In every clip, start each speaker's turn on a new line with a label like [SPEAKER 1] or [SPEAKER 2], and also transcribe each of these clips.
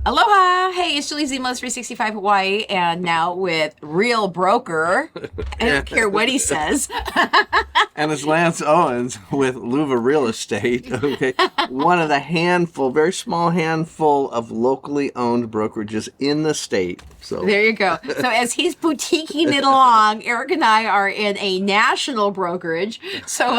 [SPEAKER 1] Aloha! Hey, it's Julie Ziemelis, 365 Hawaii, and now with Real Broker. I don't care what he says.
[SPEAKER 2] And it's Lance Owens with LUVA Real Estate. Okay, one of the very small handful of locally owned brokerages in the state. So
[SPEAKER 1] there you go. So as he's boutiquing it along, Eric and I are in a national brokerage. So,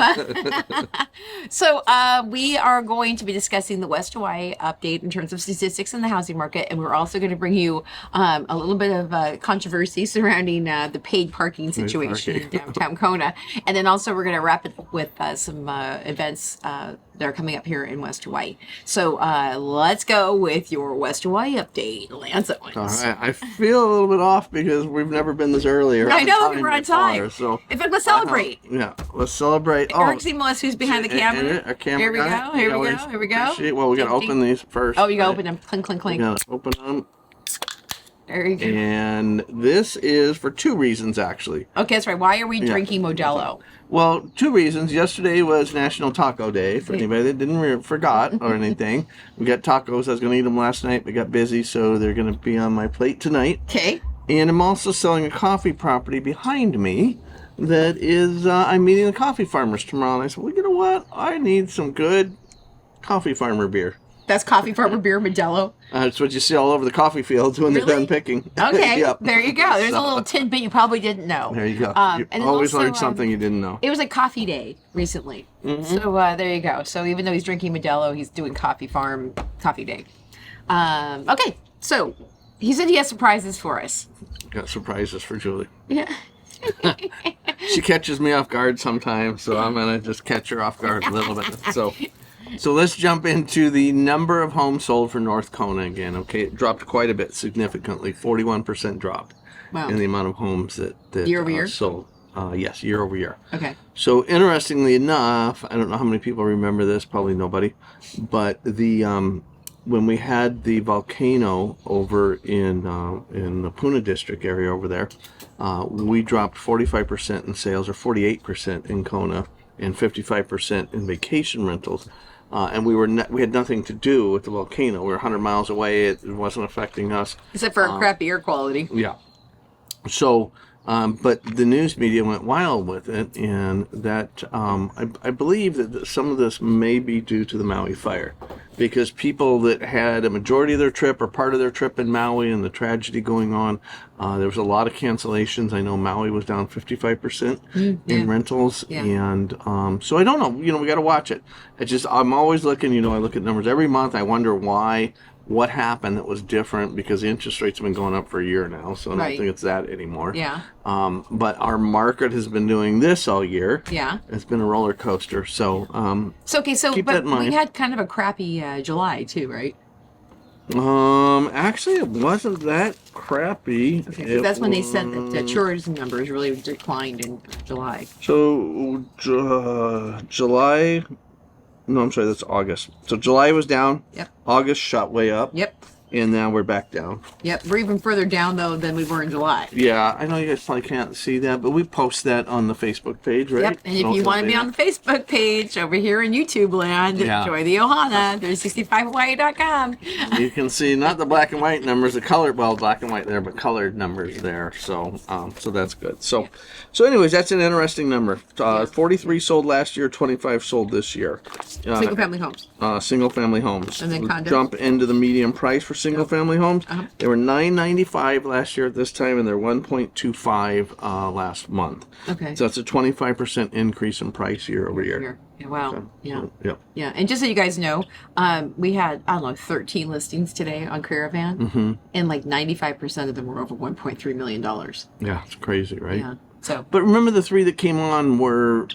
[SPEAKER 1] we are going to be discussing the West Hawaii update in terms of statistics in the housing market, and we're also going to bring you a little bit of controversy surrounding the paid parking situation in downtown Kona, and then also we're going to wrap it with some events that are coming up here in West Hawaii. So let's go with your West Hawaii update, Lance Owens.
[SPEAKER 2] All right. I feel a little bit off because we've never been this earlier.
[SPEAKER 1] I know, we're on time.
[SPEAKER 2] So
[SPEAKER 1] in fact, let's celebrate.
[SPEAKER 2] Yeah, let's celebrate.
[SPEAKER 1] Eric Ziemelis, who's behind the camera.
[SPEAKER 2] Here we
[SPEAKER 1] go. Here we go.
[SPEAKER 2] Well, we got to open these first.
[SPEAKER 1] Oh, you got to open them. Clink, clink, clink.
[SPEAKER 2] We got to open them.
[SPEAKER 1] There you go.
[SPEAKER 2] And this is for two reasons, actually.
[SPEAKER 1] Okay, that's right. Why are we drinking Modelo?
[SPEAKER 2] Well, two reasons. Yesterday was National Taco Day, for anybody that didn't forgot or anything. We got tacos. I was going to eat them last night, but got busy, so they're going to be on my plate tonight.
[SPEAKER 1] Okay.
[SPEAKER 2] And I'm also selling a coffee property behind me that is, I'm meeting the coffee farmers tomorrow. And I said, well, you know what? I need some good coffee farmer beer.
[SPEAKER 1] That's coffee farmer beer, Modelo.
[SPEAKER 2] That's what you see all over the coffee fields when they're done picking.
[SPEAKER 1] Okay,
[SPEAKER 2] Yep.
[SPEAKER 1] There you go. There's a little tidbit you probably didn't know.
[SPEAKER 2] There you go. You
[SPEAKER 1] and
[SPEAKER 2] always
[SPEAKER 1] also,
[SPEAKER 2] learn something you didn't know.
[SPEAKER 1] It was a coffee day recently. Mm-hmm. So there you go. So even though he's drinking Modelo, he's doing coffee farm coffee day. Okay, so he said he has surprises for us.
[SPEAKER 2] Got surprises for Julie.
[SPEAKER 1] Yeah.
[SPEAKER 2] She catches me off guard sometimes, so I'm going to just catch her off guard a little bit. So let's jump into the number of homes sold for North Kona again. Okay, it dropped quite a bit, significantly, 41% drop in the amount of homes that
[SPEAKER 1] year over year
[SPEAKER 2] sold. Yes, year over year.
[SPEAKER 1] Okay.
[SPEAKER 2] So interestingly enough, I don't know how many people remember this, probably nobody, but the when we had the volcano over in the Puna district area over there, we dropped 45% in sales, or 48% in Kona, and 55% in vacation rentals. And we had nothing to do with the volcano. We were 100 miles away. It wasn't affecting us.
[SPEAKER 1] Except for crappy air quality.
[SPEAKER 2] Yeah. So, but the news media went wild with it, and that I believe that some of this may be due to the Maui fire, because people that had a majority of their trip or part of their trip in Maui and the tragedy going on, there was a lot of cancellations. I know Maui was down 55% in rentals, and so I don't know. We got to watch it. I'm always looking. I look at numbers every month. I wonder what happened that was different, because the interest rates have been going up for a year now, so I don't think it's that anymore.
[SPEAKER 1] Yeah.
[SPEAKER 2] But our market has been doing this all year.
[SPEAKER 1] Yeah.
[SPEAKER 2] It's been a roller coaster. So keep that in mind.
[SPEAKER 1] We had kind of a crappy July too, right?
[SPEAKER 2] Actually, it wasn't that crappy.
[SPEAKER 1] Okay, that's when they said that the tourism numbers really declined in July.
[SPEAKER 2] So July. No, I'm sorry, that's August. So July was down.
[SPEAKER 1] Yep.
[SPEAKER 2] August shot way up.
[SPEAKER 1] Yep.
[SPEAKER 2] And now we're back down.
[SPEAKER 1] Yep. We're even further down, though, than we were in July.
[SPEAKER 2] Yeah, I know you guys probably can't see that, but we post that on the Facebook page, right?
[SPEAKER 1] Yep. And if you want to be on the Facebook page over here in YouTube land, enjoy the Ohana, 365hawaii.com.
[SPEAKER 2] You can see not the black and white numbers, the colored, black and white there, but colored numbers there. So that's good. So anyways, that's an interesting number. 43 sold last year, 25 sold this year.
[SPEAKER 1] Single family homes.
[SPEAKER 2] Single family homes.
[SPEAKER 1] And then condos.
[SPEAKER 2] Jump into the median price for single family homes. They were $995 last year at this time, and they're $1.25 last month.
[SPEAKER 1] Okay.
[SPEAKER 2] So that's a 25% increase in price year over year.
[SPEAKER 1] Yeah, wow.
[SPEAKER 2] So,
[SPEAKER 1] yeah. And just so you guys know, we had 13 listings today on Caravan, and like 95% of them were over $1.3 million.
[SPEAKER 2] Yeah, it's crazy, right?
[SPEAKER 1] Yeah. So,
[SPEAKER 2] but remember, the three that came on were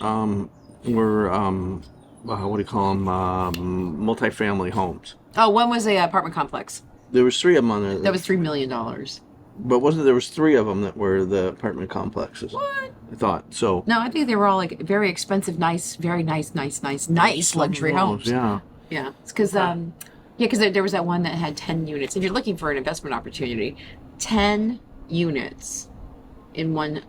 [SPEAKER 2] what do you call them? Multifamily homes.
[SPEAKER 1] Oh, one was a apartment complex.
[SPEAKER 2] There was three of them on there.
[SPEAKER 1] That was $3 million.
[SPEAKER 2] But there was three of them that were the apartment complexes.
[SPEAKER 1] What?
[SPEAKER 2] I thought so.
[SPEAKER 1] No, I think they were all like very expensive, very nice luxury homes.
[SPEAKER 2] Yeah.
[SPEAKER 1] Yeah. It's because because there was that one that had 10 units. If you're looking for an investment opportunity, 10 units in one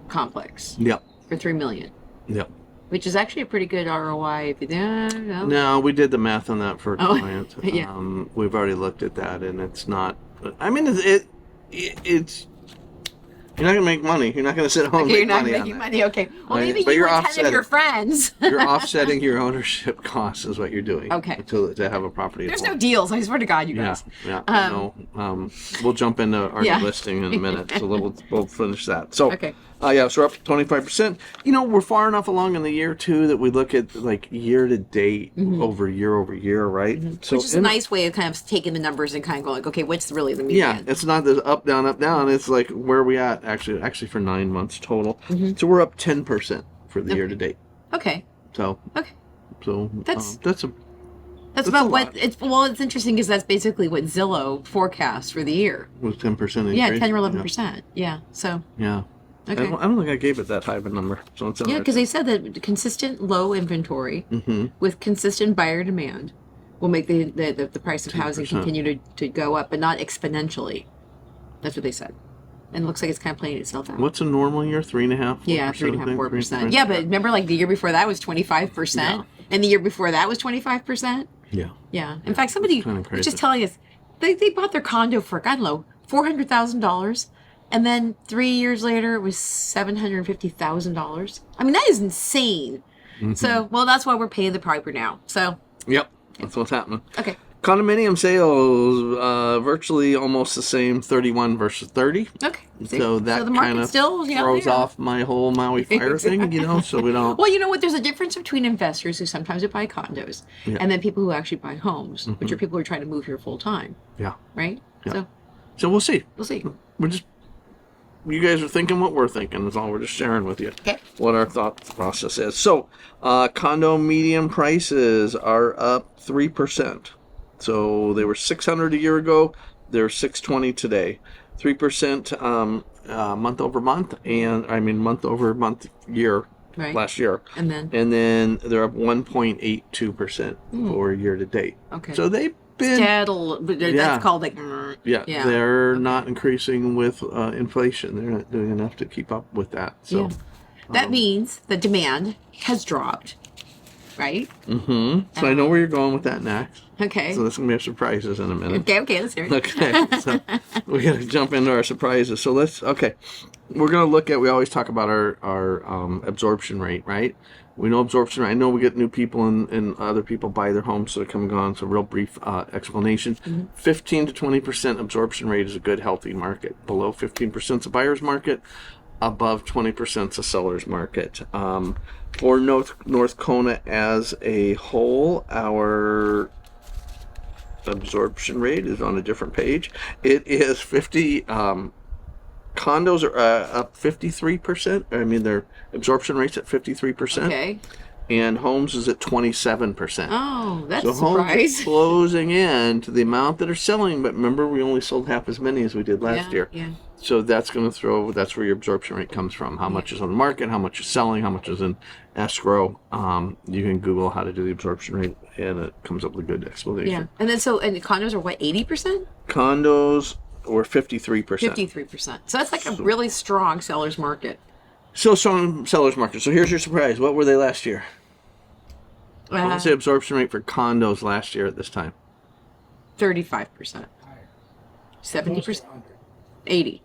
[SPEAKER 1] complex.
[SPEAKER 2] Yep.
[SPEAKER 1] For $3 million.
[SPEAKER 2] Yep.
[SPEAKER 1] Which is actually a pretty good ROI. If you, no.
[SPEAKER 2] No, we did the math on that for a
[SPEAKER 1] Oh,
[SPEAKER 2] client.
[SPEAKER 1] yeah.
[SPEAKER 2] We've already looked at that, and it's not. I mean, it's you're not gonna make money. You're not gonna sit home and
[SPEAKER 1] Okay, you're
[SPEAKER 2] make
[SPEAKER 1] not
[SPEAKER 2] money on
[SPEAKER 1] making
[SPEAKER 2] that.
[SPEAKER 1] money. Okay. Well,
[SPEAKER 2] Right,
[SPEAKER 1] maybe
[SPEAKER 2] but
[SPEAKER 1] you
[SPEAKER 2] you're
[SPEAKER 1] or 10 of your
[SPEAKER 2] offsetting.
[SPEAKER 1] friends.
[SPEAKER 2] You're offsetting your ownership costs, is what you're doing.
[SPEAKER 1] Okay.
[SPEAKER 2] To have a property.
[SPEAKER 1] There's no deals. I swear to God, you
[SPEAKER 2] Yeah,
[SPEAKER 1] guys.
[SPEAKER 2] yeah. No, we'll jump into our
[SPEAKER 1] Yeah.
[SPEAKER 2] listing in a minute, so we'll finish that. So,
[SPEAKER 1] Okay.
[SPEAKER 2] yeah, so we're up 25%. You know, we're far enough along in the year too that we look at like year to date over year, right? So
[SPEAKER 1] Which is a nice way of kind of taking the numbers and kind of going like, okay, what's really the median?
[SPEAKER 2] yeah, it's not this up down. It's like where are we at actually for 9 months total. So we're up 10% for the year to date.
[SPEAKER 1] Okay.
[SPEAKER 2] So
[SPEAKER 1] Okay.
[SPEAKER 2] that's
[SPEAKER 1] That's
[SPEAKER 2] a
[SPEAKER 1] about what
[SPEAKER 2] lot.
[SPEAKER 1] it's. Well, it's interesting because that's basically what Zillow forecasts for the year.
[SPEAKER 2] was 10% increase.
[SPEAKER 1] Yeah, 10 or 11%. Yeah. So
[SPEAKER 2] Yeah.
[SPEAKER 1] okay.
[SPEAKER 2] I don't think I gave it that high of a number. So it's
[SPEAKER 1] Yeah, because they said that consistent low inventory with consistent buyer demand will make the price of housing
[SPEAKER 2] 10%.
[SPEAKER 1] continue to go up, but not exponentially. That's what they said. And it looks like it's kind of playing itself out.
[SPEAKER 2] What's a normal year? 3.5%?
[SPEAKER 1] Yeah, 3.5%, 4%. Yeah, but remember, like the year before that was 25%,
[SPEAKER 2] Yeah.
[SPEAKER 1] and the year before that was 25%.
[SPEAKER 2] Yeah.
[SPEAKER 1] Yeah. In fact, somebody
[SPEAKER 2] kinda
[SPEAKER 1] was
[SPEAKER 2] crazy.
[SPEAKER 1] just telling us they bought their condo for, I don't know, $400,000. And then 3 years later, it was $750,000. I mean, that is insane. So, well, that's why we're paying the piper now. So,
[SPEAKER 2] Yep. That's what's happening.
[SPEAKER 1] okay.
[SPEAKER 2] Condominium sales, virtually almost the same, 31 versus 30.
[SPEAKER 1] Okay. See?
[SPEAKER 2] So that
[SPEAKER 1] the
[SPEAKER 2] kind
[SPEAKER 1] market
[SPEAKER 2] of
[SPEAKER 1] still, you know,
[SPEAKER 2] throws
[SPEAKER 1] yeah.
[SPEAKER 2] off my whole Maui fire thing, you know, so we don't.
[SPEAKER 1] Well, you know what? There's a difference between investors who sometimes buy condos and then people who actually buy homes, which are people who are trying to move here full time,
[SPEAKER 2] Yeah.
[SPEAKER 1] right?
[SPEAKER 2] Yeah. So we'll see.
[SPEAKER 1] We'll see.
[SPEAKER 2] We're just, you guys are thinking what we're thinking. That's all we're just sharing with you.
[SPEAKER 1] Okay.
[SPEAKER 2] What our thought process is. So, condo median prices are up 3%. So they were 600 a year ago. They're 620 today. 3% month over month, and I mean month over month year
[SPEAKER 1] Right.
[SPEAKER 2] last year.
[SPEAKER 1] And then,
[SPEAKER 2] They're up 1.82% for year to date.
[SPEAKER 1] okay.
[SPEAKER 2] So they've been
[SPEAKER 1] That's
[SPEAKER 2] Yeah.
[SPEAKER 1] called like,
[SPEAKER 2] yeah,
[SPEAKER 1] yeah.
[SPEAKER 2] they're not increasing with inflation. They're not doing enough to keep up with that. So,
[SPEAKER 1] Yeah. That means the demand has dropped, right?
[SPEAKER 2] so I know where you're going with that next.
[SPEAKER 1] Okay.
[SPEAKER 2] So this is gonna be our surprises in a minute.
[SPEAKER 1] Okay, let's hear it.
[SPEAKER 2] Okay, so we gotta jump into our surprises. So we're gonna look at. We always talk about our absorption rate, right? We know absorption rate. I know we get new people and other people buy their homes, so they come and gone. So real brief explanation: 15 to 20% absorption rate is a good, healthy market. Below 15% is a buyer's market. Above 20% is a seller's market. For North Kona as a whole, our absorption rate is on a different page. It is 50. Condos are up 53%. I mean, their absorption rate's at 53%.
[SPEAKER 1] Okay.
[SPEAKER 2] And homes is at 27%.
[SPEAKER 1] Oh, that's
[SPEAKER 2] So
[SPEAKER 1] a
[SPEAKER 2] homes
[SPEAKER 1] surprise.
[SPEAKER 2] are closing in to the amount that are selling, but remember, we only sold half as many as we did last year.
[SPEAKER 1] Yeah.
[SPEAKER 2] So that's where your absorption rate comes from. How much is on the market, how much is selling, how much is in escrow. You can Google how to do the absorption rate, and it comes up with a good explanation.
[SPEAKER 1] Yeah. And then and the condos are what, 80%?
[SPEAKER 2] Condos were 53%.
[SPEAKER 1] 53%. So that's like a really strong seller's market.
[SPEAKER 2] So strong seller's market. So here's your surprise. What were they last year? What was the absorption rate for condos last year at this time?
[SPEAKER 1] 35%. 70%. 80.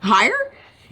[SPEAKER 1] Higher?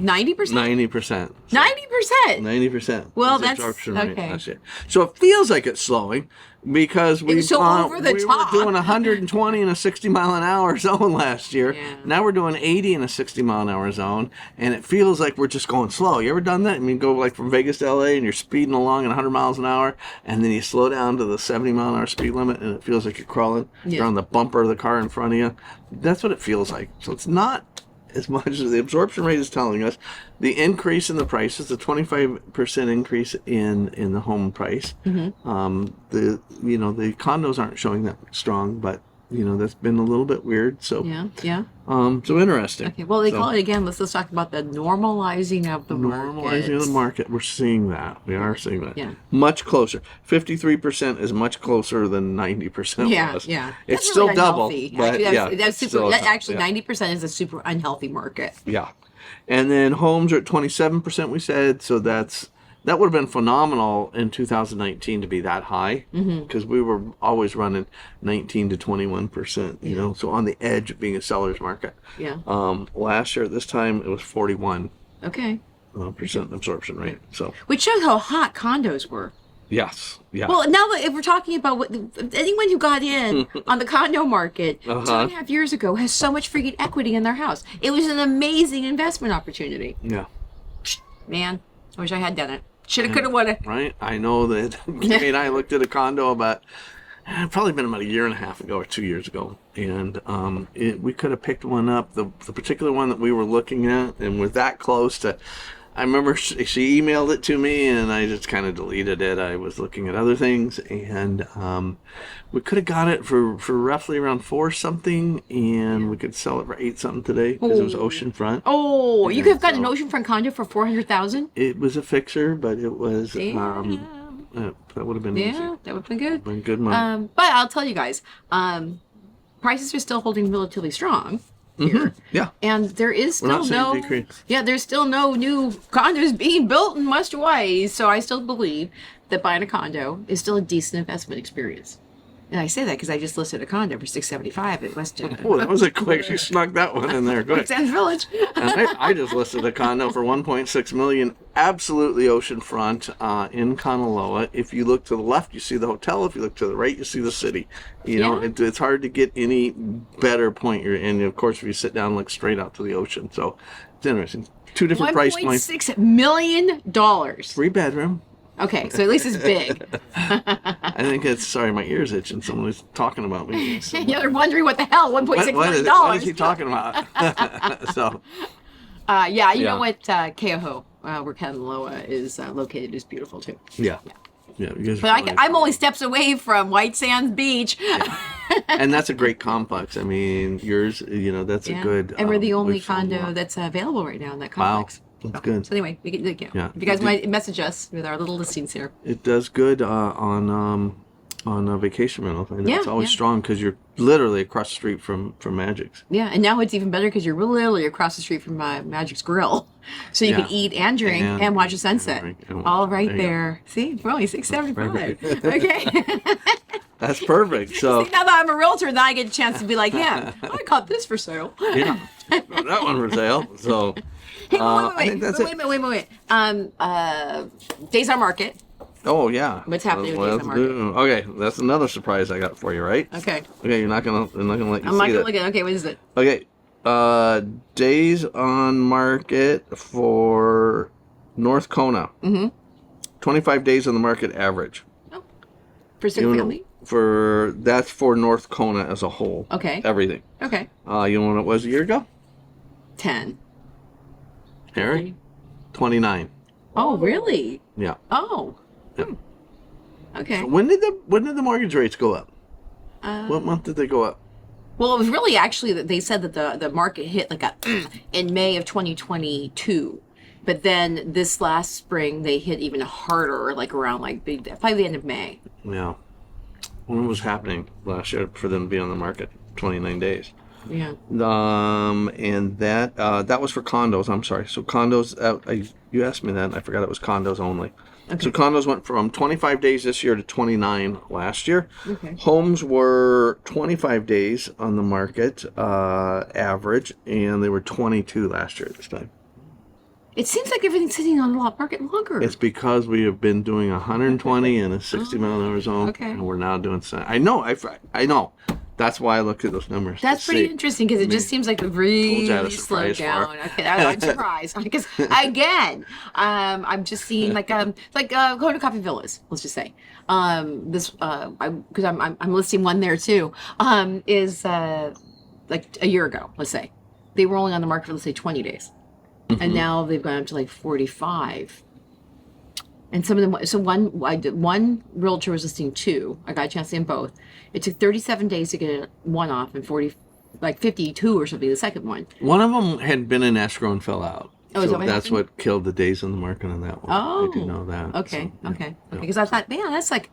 [SPEAKER 1] 90%?
[SPEAKER 2] 90%.
[SPEAKER 1] 90%.
[SPEAKER 2] 90%.
[SPEAKER 1] Well,
[SPEAKER 2] was the
[SPEAKER 1] that's-
[SPEAKER 2] absorption rate
[SPEAKER 1] okay.
[SPEAKER 2] last year. So it feels like it's slowing because
[SPEAKER 1] was so over the top.
[SPEAKER 2] were doing 120 in a 60 mile an hour zone last year.
[SPEAKER 1] Yeah.
[SPEAKER 2] Now we're doing 80 in a 60 mile an hour zone, and it feels like we're just going slow. You ever done that? I mean, go like from Vegas to LA, and you're speeding along at 100 miles an hour, and then you slow down to the 70 mile an hour speed limit, and it feels like you're crawling.
[SPEAKER 1] Yeah.
[SPEAKER 2] You're on the bumper of the car in front of you. That's what it feels like. So it's not as much as the absorption rate is telling us. The increase in the prices, the 25% increase in the home price. The condos aren't showing that strong, but that's been a little bit weird. So
[SPEAKER 1] Yeah.
[SPEAKER 2] so interesting.
[SPEAKER 1] Okay. Well, they call it again. Let's talk about the normalizing of the
[SPEAKER 2] Normalizing of the market. We're seeing that. We are seeing that.
[SPEAKER 1] Yeah.
[SPEAKER 2] Much closer. 53% is much closer than 90%
[SPEAKER 1] Yeah,
[SPEAKER 2] was.
[SPEAKER 1] yeah.
[SPEAKER 2] It's
[SPEAKER 1] That's
[SPEAKER 2] still
[SPEAKER 1] really
[SPEAKER 2] double.
[SPEAKER 1] unhealthy.
[SPEAKER 2] But
[SPEAKER 1] Actually,
[SPEAKER 2] yeah,
[SPEAKER 1] that's
[SPEAKER 2] it's
[SPEAKER 1] super.
[SPEAKER 2] still
[SPEAKER 1] That
[SPEAKER 2] yeah.
[SPEAKER 1] actually, 90% is a super unhealthy market.
[SPEAKER 2] Yeah. And then homes are at 27%, we said. So that's that would have been phenomenal in 2019 to be that high, because we were always running 19 to 21%, you know, so on the edge of being a seller's market.
[SPEAKER 1] Yeah.
[SPEAKER 2] Last year at this time it was 41%
[SPEAKER 1] Okay.
[SPEAKER 2] absorption rate. So
[SPEAKER 1] Which shows how hot condos were.
[SPEAKER 2] yes, yeah.
[SPEAKER 1] Well, now that if we're talking about anyone who got in on the condo market 2.5 years ago has so much freaking equity in their house. It was an amazing investment opportunity.
[SPEAKER 2] Yeah.
[SPEAKER 1] Man, I wish I had done it. Shoulda, coulda, woulda.
[SPEAKER 2] Right. I know that Kay and I looked at a condo about probably been about a year and a half ago or 2 years ago, and we could have picked one up, the particular one that we were looking at, and we're that close to. I remember she emailed it to me, and I just kind of deleted it. I was looking at other things, and we could have got it for roughly around 4 something, and we could sell it for 8 something today because it was oceanfront.
[SPEAKER 1] Oh, you could have gotten an oceanfront condo for $400,000.
[SPEAKER 2] It was a fixer, but it was that would have been easy.
[SPEAKER 1] Yeah, that would have been good.
[SPEAKER 2] Been good money.
[SPEAKER 1] But I'll tell you guys, prices are still holding relatively strong here.
[SPEAKER 2] Yeah.
[SPEAKER 1] And there is
[SPEAKER 2] We're not
[SPEAKER 1] still
[SPEAKER 2] seeing decrease.
[SPEAKER 1] there's still no new condos being built in West Hawaii. So I still believe that buying a condo is still a decent investment experience. And I say that because I just listed a condo for $675 at West.
[SPEAKER 2] Oh, that was a quick. She snuck that one in there. Good.
[SPEAKER 1] Sands Village.
[SPEAKER 2] And I just listed a condo for $1.6 million, absolutely oceanfront in Kanaloa. If you look to the left, you see the hotel. If you look to the right, you see the city. You know, it's hard to get any better point you're in. Of course, if you sit down and look straight out to the ocean. So it's interesting. 2 different price points.
[SPEAKER 1] $1.6 million.
[SPEAKER 2] 3-bedroom.
[SPEAKER 1] Okay, so at least it's big.
[SPEAKER 2] I think it's, sorry, my ear's itching. Someone was talking about me.
[SPEAKER 1] Yeah, they're wondering what the hell, $1.6 million.
[SPEAKER 2] What is he talking about? So,
[SPEAKER 1] you know what, Keoho, where Kanaloa is located, is beautiful too.
[SPEAKER 2] Yeah. You guys
[SPEAKER 1] But I'm only steps away from White Sands Beach.
[SPEAKER 2] And that's a great complex. I mean, yours, you know, that's a good.
[SPEAKER 1] And we're the only condo that's available right now in that complex.
[SPEAKER 2] Wow. That's good.
[SPEAKER 1] So anyway, if you guys might message us with our little listings here.
[SPEAKER 2] It does good on vacation rental. I know it's always strong because you're literally across the street from Magic's.
[SPEAKER 1] Yeah, and now it's even better because you're literally across the street from Magic's Grill, so you can eat and drink and watch a sunset, all right there. See, we're only $675. Okay.
[SPEAKER 2] That's perfect. So
[SPEAKER 1] see, now that I'm a realtor, now I get a chance to be like, I got this for sale.
[SPEAKER 2] Yeah, that one for sale. So.
[SPEAKER 1] Hey, wait a minute. Days on market.
[SPEAKER 2] Oh yeah.
[SPEAKER 1] What's happening with days on market?
[SPEAKER 2] Okay, that's another surprise I got for you, right?
[SPEAKER 1] Okay.
[SPEAKER 2] Okay, you're not gonna let you
[SPEAKER 1] I'm
[SPEAKER 2] see
[SPEAKER 1] not
[SPEAKER 2] that.
[SPEAKER 1] gonna look at. Okay, what is it?
[SPEAKER 2] Okay, days on market for North Kona. 25 days on the market average.
[SPEAKER 1] Oh, for single family.
[SPEAKER 2] That's for North Kona as a whole.
[SPEAKER 1] Okay.
[SPEAKER 2] Everything.
[SPEAKER 1] Okay.
[SPEAKER 2] You know what it was a year ago?
[SPEAKER 1] 10.
[SPEAKER 2] Harry? 29.
[SPEAKER 1] Oh, really?
[SPEAKER 2] Yeah.
[SPEAKER 1] Oh.
[SPEAKER 2] Yep.
[SPEAKER 1] Okay.
[SPEAKER 2] So when did the mortgage rates go up? What month did they go up?
[SPEAKER 1] Well, it was really actually that they said that the market hit like in May of 2022, but then this last spring they hit even harder, like around probably the end of May.
[SPEAKER 2] Yeah. When was happening last year for them to be on the market? 29 days.
[SPEAKER 1] Yeah.
[SPEAKER 2] And that was for condos. I'm sorry. So condos. You asked me that. And I forgot it was condos only. Okay. So condos went from 25 days this year to 29 last year.
[SPEAKER 1] Okay.
[SPEAKER 2] Homes were 25 days on the market average, and they were 22 last year at this time.
[SPEAKER 1] It seems like everything's sitting on the market longer.
[SPEAKER 2] It's because we have been doing 120 in a 60-mile-an-hour zone, and we're now doing. I know. I know. That's why I looked at those numbers.
[SPEAKER 1] That's pretty interesting because it just seems like we've really slowed down. Okay, I'm surprised because again, I'm just seeing like Condo Coffee Villas. Let's just say because I'm listing one there too. Is like a year ago. Let's say they were only on the market for, let's say, 20 days, and now they've gone up to like 45. And some of them, so one realtor was listing 2. I got a chance to see them both. It took 37 days to get one off, and 52 or something, the second one.
[SPEAKER 2] One of them had been in escrow and fell out.
[SPEAKER 1] Oh,
[SPEAKER 2] so that's what killed the days on the market on that one.
[SPEAKER 1] Oh,
[SPEAKER 2] I do know that.
[SPEAKER 1] Okay,
[SPEAKER 2] so,
[SPEAKER 1] okay. Because I thought, man, that's like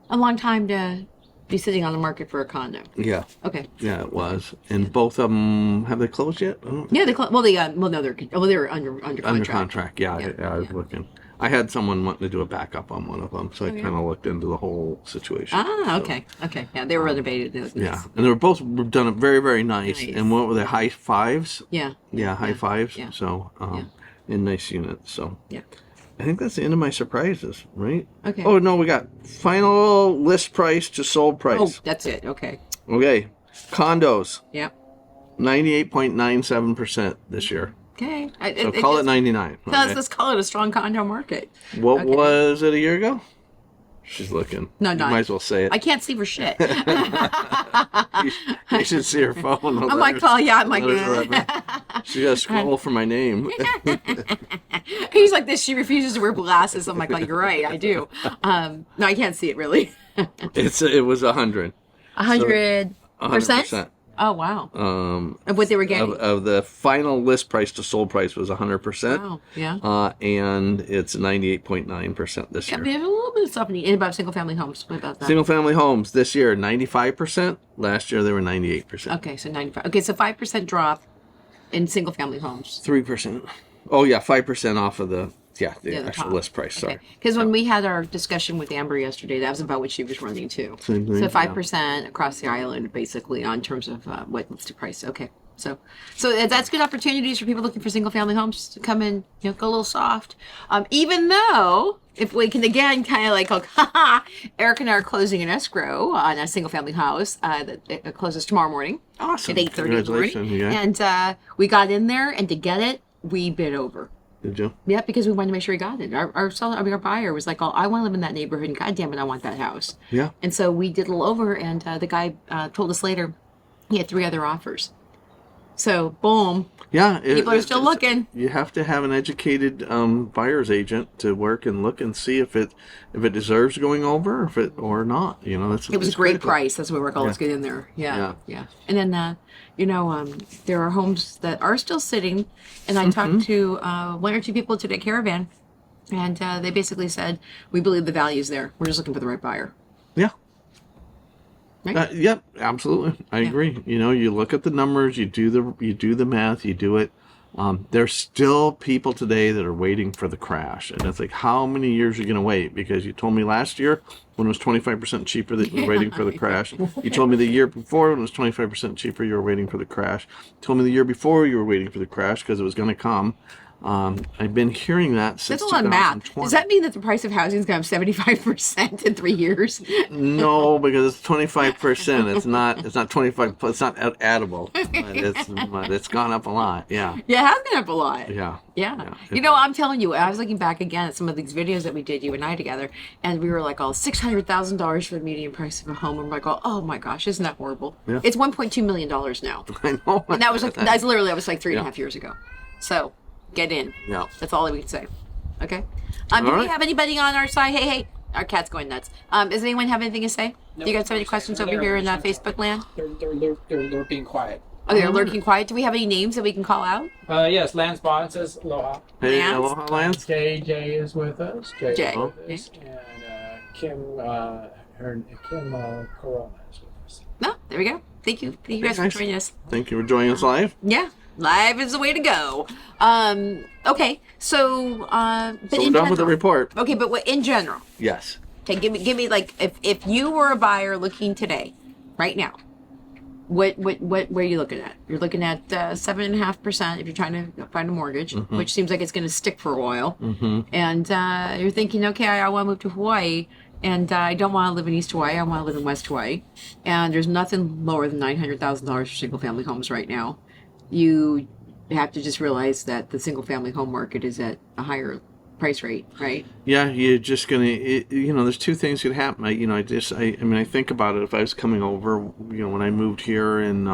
[SPEAKER 1] a long time to be sitting on the market for a condo.
[SPEAKER 2] Yeah.
[SPEAKER 1] Okay.
[SPEAKER 2] Yeah, it was. And both of them, have they closed yet?
[SPEAKER 1] Yeah, they were under contract.
[SPEAKER 2] Under contract. Yeah, I was looking. I had someone wanting to do a backup on one of them, so I kind of looked into the whole situation.
[SPEAKER 1] Ah,
[SPEAKER 2] So,
[SPEAKER 1] okay. Okay. Yeah, they were renovated. They look
[SPEAKER 2] yeah,
[SPEAKER 1] nice.
[SPEAKER 2] and they were both done very, very nice.
[SPEAKER 1] Nice.
[SPEAKER 2] And what were they, high fives?
[SPEAKER 1] Yeah.
[SPEAKER 2] Yeah, high fives.
[SPEAKER 1] Yeah.
[SPEAKER 2] So, in nice units. So,
[SPEAKER 1] Yeah.
[SPEAKER 2] I think that's the end of my surprises, right?
[SPEAKER 1] Okay.
[SPEAKER 2] Oh, no, we got final list price to sold
[SPEAKER 1] Oh,
[SPEAKER 2] price.
[SPEAKER 1] that's it. Okay.
[SPEAKER 2] Okay. Condos,
[SPEAKER 1] Yeah.
[SPEAKER 2] 98.97% this year.
[SPEAKER 1] Okay.
[SPEAKER 2] So call it 99. Okay.
[SPEAKER 1] Let's call it a strong condo market.
[SPEAKER 2] What
[SPEAKER 1] Okay.
[SPEAKER 2] was it a year ago? She's looking.
[SPEAKER 1] No,
[SPEAKER 2] you
[SPEAKER 1] no.
[SPEAKER 2] might as well say it.
[SPEAKER 1] I can't see for shit.
[SPEAKER 2] You should see her phone.
[SPEAKER 1] I'm like, oh yeah, I'm like,
[SPEAKER 2] She got to scroll for my name.
[SPEAKER 1] he's like this. She refuses to wear glasses. I'm like, oh, you're right, I do. No, I can't see it really.
[SPEAKER 2] It was 100.
[SPEAKER 1] 100%.
[SPEAKER 2] 100%.
[SPEAKER 1] Oh wow. Of what they were getting.
[SPEAKER 2] Of the final list price to sold price was 100%.
[SPEAKER 1] Wow. Yeah.
[SPEAKER 2] And it's 98.9% this
[SPEAKER 1] Yeah,
[SPEAKER 2] year.
[SPEAKER 1] there's a little bit of stuff in about single family homes. What about that?
[SPEAKER 2] Single family homes this year 95%. Last year they were 98%.
[SPEAKER 1] Okay, so 95. Okay, so 5% drop in single family homes.
[SPEAKER 2] 3%. Oh yeah, 5% off of the
[SPEAKER 1] the
[SPEAKER 2] actual
[SPEAKER 1] top.
[SPEAKER 2] list price. Sorry.
[SPEAKER 1] Because when we had our discussion with Amber yesterday, that was about what she was running too.
[SPEAKER 2] Same thing,
[SPEAKER 1] So 5% across the island, basically, on terms of what's the price. Okay, so that's good opportunities for people looking for single family homes to come in, go a little soft. Even though, if we can again kind of like, Eric and I are closing an escrow on a single family house that it closes tomorrow morning.
[SPEAKER 2] Awesome.
[SPEAKER 1] At 8:30 in the morning.
[SPEAKER 2] Congratulations, yeah.
[SPEAKER 1] And we got in there, and to get it, we bid over.
[SPEAKER 2] Did you?
[SPEAKER 1] Yeah, because we wanted to make sure he got it. Our seller, our buyer was like, "Oh, I want to live in that neighborhood, and God damn it, I want that house."
[SPEAKER 2] Yeah.
[SPEAKER 1] And so we did a little over, and the guy told us later he had 3 other offers. So boom,
[SPEAKER 2] Yeah.
[SPEAKER 1] people are still looking.
[SPEAKER 2] You have to have an educated buyer's agent to work and look and see if it deserves going over, or not. That's
[SPEAKER 1] It was a
[SPEAKER 2] it's
[SPEAKER 1] great
[SPEAKER 2] critical.
[SPEAKER 1] price. That's why we're let's get in there. Yeah. And then there are homes that are still sitting, and I talked to 1 or 2 people today, Caravan, and they basically said, "We believe the value's there. We're just looking for the right buyer."
[SPEAKER 2] Yeah.
[SPEAKER 1] Right?
[SPEAKER 2] Yep, absolutely. I agree. You look at the numbers, you do the math, you do it. There's still people today that are waiting for the crash, and it's like, how many years are you going to wait? Because you told me last year when it was 25% cheaper that you were waiting for the crash. You told me the year before when it was 25% cheaper you were waiting for the crash. You told me the year before you were waiting for the crash because it was going to come. I've been hearing that since
[SPEAKER 1] That's a lot of math.
[SPEAKER 2] 2020.
[SPEAKER 1] Does that mean that the price of housing is going to have 75% in 3 years?
[SPEAKER 2] No, because it's 25%. It's not 25. It's not addable. But it's gone up a lot. Yeah.
[SPEAKER 1] Yeah, it has gone up a lot.
[SPEAKER 2] Yeah.
[SPEAKER 1] Yeah. I'm telling you, I was looking back again at some of these videos that we did, you and I together, and we were like, $600,000 for the median price of a home. I'm like, oh my gosh, isn't that horrible?
[SPEAKER 2] Yeah.
[SPEAKER 1] It's $1.2 million now.
[SPEAKER 2] I know.
[SPEAKER 1] And that was 3.5 years ago. So get in.
[SPEAKER 2] Yeah.
[SPEAKER 1] That's all we can say. Okay. Do we
[SPEAKER 2] right.
[SPEAKER 1] have anybody on our side? Hey, our cat's going nuts. Does anyone have anything to say? Do you guys have any questions over here in Facebook land?
[SPEAKER 3] They're being quiet.
[SPEAKER 1] Oh, they're lurking quiet. Do we have any names that we can call out?
[SPEAKER 3] Yes, Lance Bond says aloha.
[SPEAKER 2] Hey,
[SPEAKER 1] Lance?
[SPEAKER 2] aloha, Lance.
[SPEAKER 3] JJ is with us. Jay.
[SPEAKER 1] Jay.
[SPEAKER 3] Is with us. And Kim Corona is with us.
[SPEAKER 1] No, there we go. Thank you. Thank you guys for
[SPEAKER 2] Nice.
[SPEAKER 1] joining us.
[SPEAKER 2] Thank you for joining us live.
[SPEAKER 1] Yeah, live is the way to go. Okay, so but
[SPEAKER 2] So
[SPEAKER 1] in
[SPEAKER 2] we're done with the
[SPEAKER 1] general-
[SPEAKER 2] report.
[SPEAKER 1] Okay, but in general,
[SPEAKER 2] Yes.
[SPEAKER 1] okay, give me like if you were a buyer looking today, right now, what are you looking at? You're looking at 7.5% if you're trying to find a mortgage, which seems like it's going to stick for a while, and you're thinking, okay, I want to move to Hawaii. And I don't want to live in East Hawaii. I want to live in West Hawaii. And there's nothing lower than $900,000 for single-family homes right now. You have to just realize that the single-family home market is at a higher price rate, right?
[SPEAKER 2] Yeah, you're just gonna. There's 2 things could happen. I think about it. If I was coming over, when I moved here in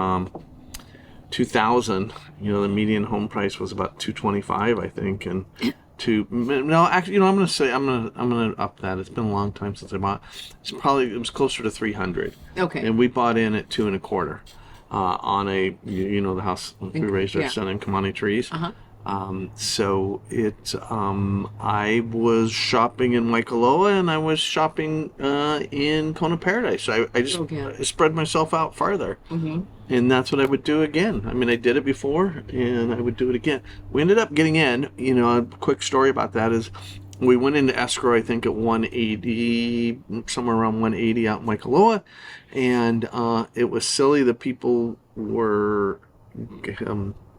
[SPEAKER 2] 2000, the median home price was about $225, I think, and. Actually, I'm gonna up that. It's been a long time since I bought. It was closer to $300.
[SPEAKER 1] Okay.
[SPEAKER 2] And we bought in at 2.25 on a the house we raised our son in Kamani trees. So I was shopping in Waikoloa and I was shopping in Kona Paradise. So I just spread myself out farther. And that's what I would do again. I mean, I did it before and I would do it again. We ended up getting in. A quick story about that is we went into escrow, I think, at 180, somewhere around 180 out in Waikoloa. And it was silly. The people were,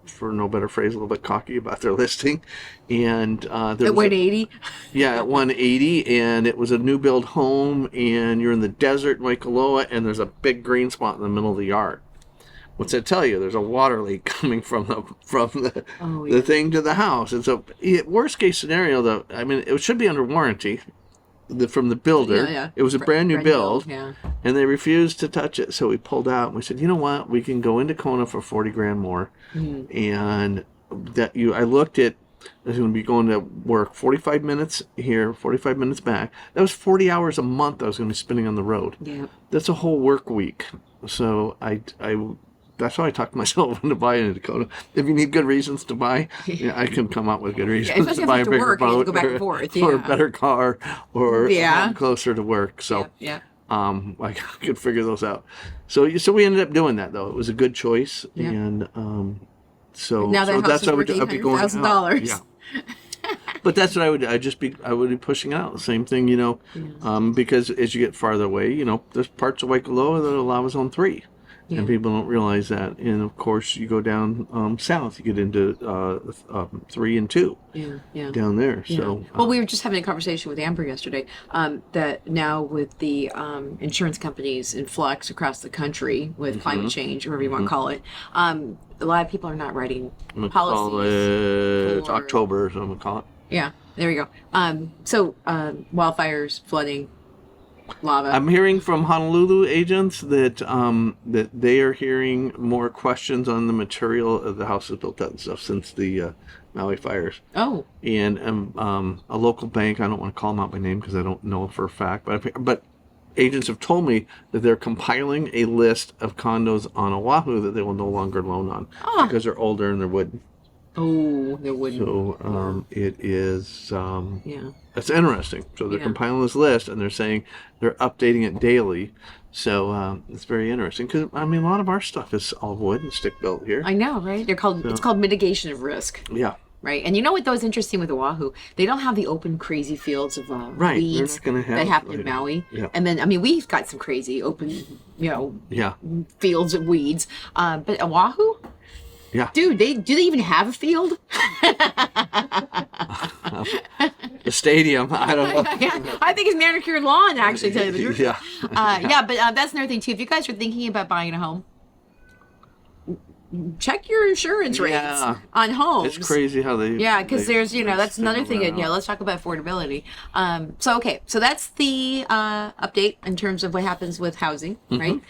[SPEAKER 2] for no better phrase, a little bit cocky about their listing. And there
[SPEAKER 1] At
[SPEAKER 2] was
[SPEAKER 1] 180?
[SPEAKER 2] yeah, at 180. And it was a new build home. And you're in the desert in Waikoloa. And there's a big green spot in the middle of the yard. What's that tell you? There's a water leak coming from the thing to the house. And so, worst case scenario, though, I mean, it should be under warranty from the builder.
[SPEAKER 1] Yeah.
[SPEAKER 2] It was a brand new build,
[SPEAKER 1] yeah.
[SPEAKER 2] and they refused to touch it. So we pulled out and we said, you know what? We can go into Kona for 40 grand more. And I looked at, I was going to be going to work 45 minutes here, 45 minutes back. That was 40 hours a month I was going to be spending on the road.
[SPEAKER 1] Yeah.
[SPEAKER 2] That's a whole work week. So that's why I talked myself into buying a Dakota. If you need good reasons to buy, I can come up with good reasons to buy a bigger boat,
[SPEAKER 1] go back and forth,
[SPEAKER 2] or a better car, or closer to work. So, I could figure those out. So we ended up doing that, though. It was a good choice, and so
[SPEAKER 1] now that
[SPEAKER 2] that's
[SPEAKER 1] house
[SPEAKER 2] what
[SPEAKER 1] is worth
[SPEAKER 2] I'd be going
[SPEAKER 1] $800,000.
[SPEAKER 2] Yeah. But that's what I would be pushing out the same thing, because as you get farther away, there's parts of Waikoloa that allow us on 3. Yeah. And people don't realize that. And of course, you go down south, you get into 3 and 2 down there. Yeah. So,
[SPEAKER 1] well, we were just having a conversation with Amber yesterday that now with the insurance companies in flux across the country with climate change, or whatever you want to call it, a lot of people are not writing policies.
[SPEAKER 2] It's October, so I'm going to call it.
[SPEAKER 1] Yeah, there we go. So wildfires, flooding, lava.
[SPEAKER 2] I'm hearing from Honolulu agents that that they are hearing more questions on the material of the houses built out and stuff since the Maui fires.
[SPEAKER 1] Oh.
[SPEAKER 2] And a local bank, I don't want to call them out by name because I don't know for a fact, but agents have told me that they're compiling a list of condos on Oahu that they will no longer loan on because they're older and they're wooden.
[SPEAKER 1] Oh, they're wooden.
[SPEAKER 2] So it is. That's interesting. So they're compiling this list and they're saying they're updating it daily. So it's very interesting because a lot of our stuff is all wood and stick built here.
[SPEAKER 1] I know, right? It's called mitigation of risk.
[SPEAKER 2] Yeah.
[SPEAKER 1] Right, and you know what though is interesting with Oahu? They don't have the open, crazy fields of weeds that happen in Maui. Yeah. And then, we've got some crazy open, fields of weeds. But Oahu, dude, do they even have a field?
[SPEAKER 2] The stadium, I don't know.
[SPEAKER 1] I think it's manicured lawn, actually, to tell you the truth.
[SPEAKER 2] Yeah.
[SPEAKER 1] But that's another thing too. If you guys are thinking about buying a home, check your insurance rates on homes.
[SPEAKER 2] It's crazy how they...
[SPEAKER 1] Yeah, because there's, that's another thing. Let's talk about affordability. So that's the update in terms of what happens with housing, right?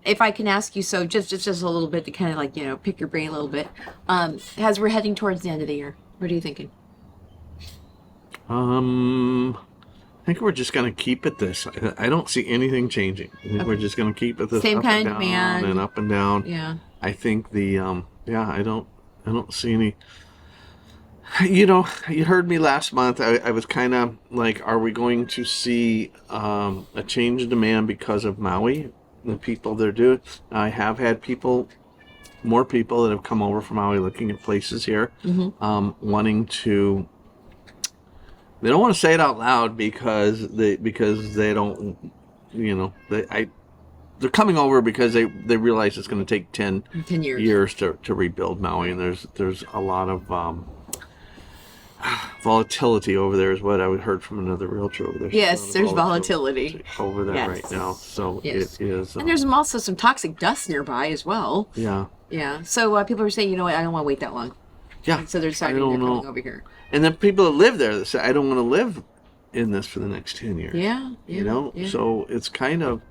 [SPEAKER 1] If I can ask you, so just a little bit to kind of pick your brain a little bit, as we're heading towards the end of the year, what are you thinking?
[SPEAKER 2] I think we're just going to keep it this. I don't see anything changing. I think we're just going to keep it this
[SPEAKER 1] same
[SPEAKER 2] up
[SPEAKER 1] kind
[SPEAKER 2] and
[SPEAKER 1] of
[SPEAKER 2] down
[SPEAKER 1] demand
[SPEAKER 2] and up and down.
[SPEAKER 1] Yeah.
[SPEAKER 2] I think the I don't see any. You heard me last month. I was kind of like, are we going to see a change in demand because of Maui? The people they're doing. I have had more people that have come over from Maui looking at places here, wanting to. They don't want to say it out loud because they don't, they're coming over because they realize it's going to take 10 years to rebuild Maui, and there's a lot of volatility over there is what I heard from another realtor over there.
[SPEAKER 1] Yes, there's volatility
[SPEAKER 2] over there right now. So it is.
[SPEAKER 1] And there's also some toxic dust nearby as well.
[SPEAKER 2] Yeah.
[SPEAKER 1] Yeah. So people are saying, I don't want to wait that long.
[SPEAKER 2] Yeah.
[SPEAKER 1] And so they're deciding they're coming over here.
[SPEAKER 2] And then people that live there that say, I don't want to live in this for the next 10 years.
[SPEAKER 1] Yeah.
[SPEAKER 2] So it's kind of,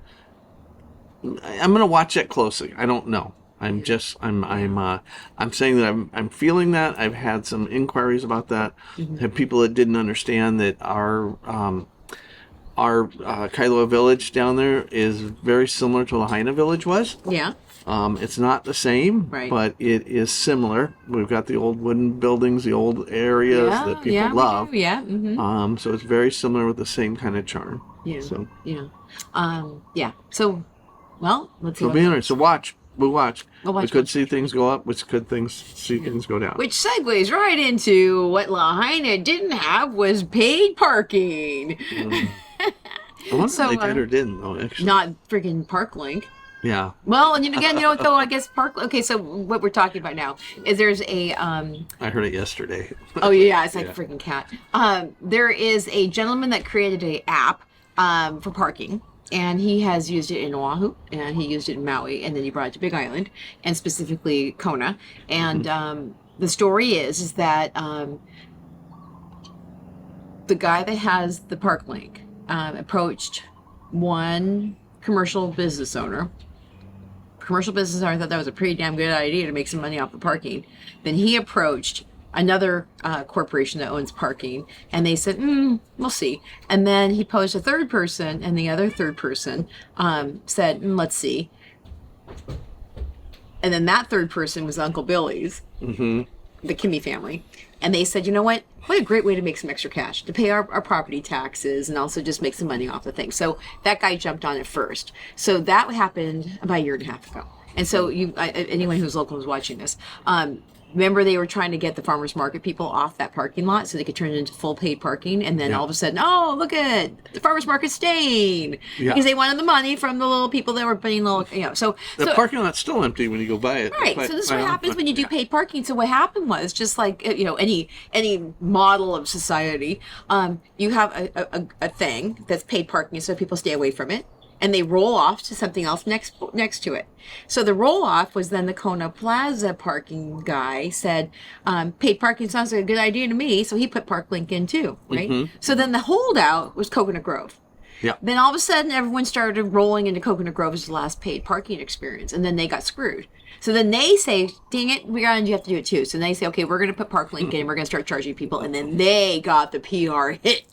[SPEAKER 2] I'm going to watch that closely. I don't know. I'm saying that I'm feeling that. I've had some inquiries about that. Have people that didn't understand that our Kailua village down there is very similar to Lahaina village was.
[SPEAKER 1] Yeah.
[SPEAKER 2] It's not the same, but it is similar. We've got the old wooden buildings, the old areas that people love.
[SPEAKER 1] Yeah. Mm-hmm.
[SPEAKER 2] So it's very similar with the same kind of charm.
[SPEAKER 1] Yeah.
[SPEAKER 2] So
[SPEAKER 1] So, well, let's see.
[SPEAKER 2] So watch. We'll watch.
[SPEAKER 1] We'll watch.
[SPEAKER 2] We could see things go up. We could see things go down.
[SPEAKER 1] Which segues right into what Lahaina didn't have was paid parking.
[SPEAKER 2] I wonder
[SPEAKER 1] So,
[SPEAKER 2] if they did or didn't, though, actually.
[SPEAKER 1] Not freaking ParkLink.
[SPEAKER 2] Yeah.
[SPEAKER 1] Well, and again, you know what, though, I guess Okay, so what we're talking about now is there's a...
[SPEAKER 2] I heard it yesterday.
[SPEAKER 1] Oh, yeah, it's like
[SPEAKER 2] Yeah.
[SPEAKER 1] a freaking cat. There is a gentleman that created a app for parking. And he has used it in Oahu, and he used it in Maui, and then he brought it to Big Island, and specifically Kona. And the story is that the guy that has the ParkLink approached one commercial business owner. Commercial business owner thought that was a pretty damn good idea to make some money off the parking. Then he approached another corporation that owns parking, and they said, we'll see. And then he posed a third person, and the other third person said, let's see. And then that third person was Uncle Billy's, the Kimmy family. And they said, you know what a great way to make some extra cash, to pay our property taxes and also just make some money off the thing. So that guy jumped on it first. So that happened about a year and a half ago. And so anyone who's local who's watching this, remember they were trying to get the farmers market people off that parking lot so they could turn it into full paid parking, and then all of a sudden, oh, look at the farmers market staying because they wanted the money from the little people that were putting little, so
[SPEAKER 2] the parking lot's still empty when you go by it.
[SPEAKER 1] Right. So this is what happens when you do paid parking. So what happened was, just like any model of society, you have a thing that's paid parking, so people stay away from it, and they roll off to something else next to it. So the roll off was then the Kona Plaza parking guy said, paid parking sounds like a good idea to me. So he put ParkLink in too, right? So then the holdout was Coconut Grove.
[SPEAKER 2] Yeah.
[SPEAKER 1] Then all of a sudden everyone started rolling into Coconut Grove as the last paid parking experience, and then they got screwed. So then they say, dang it, you have to do it too. So they say, okay, we're going to put ParkLink in, we're going to start charging people. And then they got the PR hit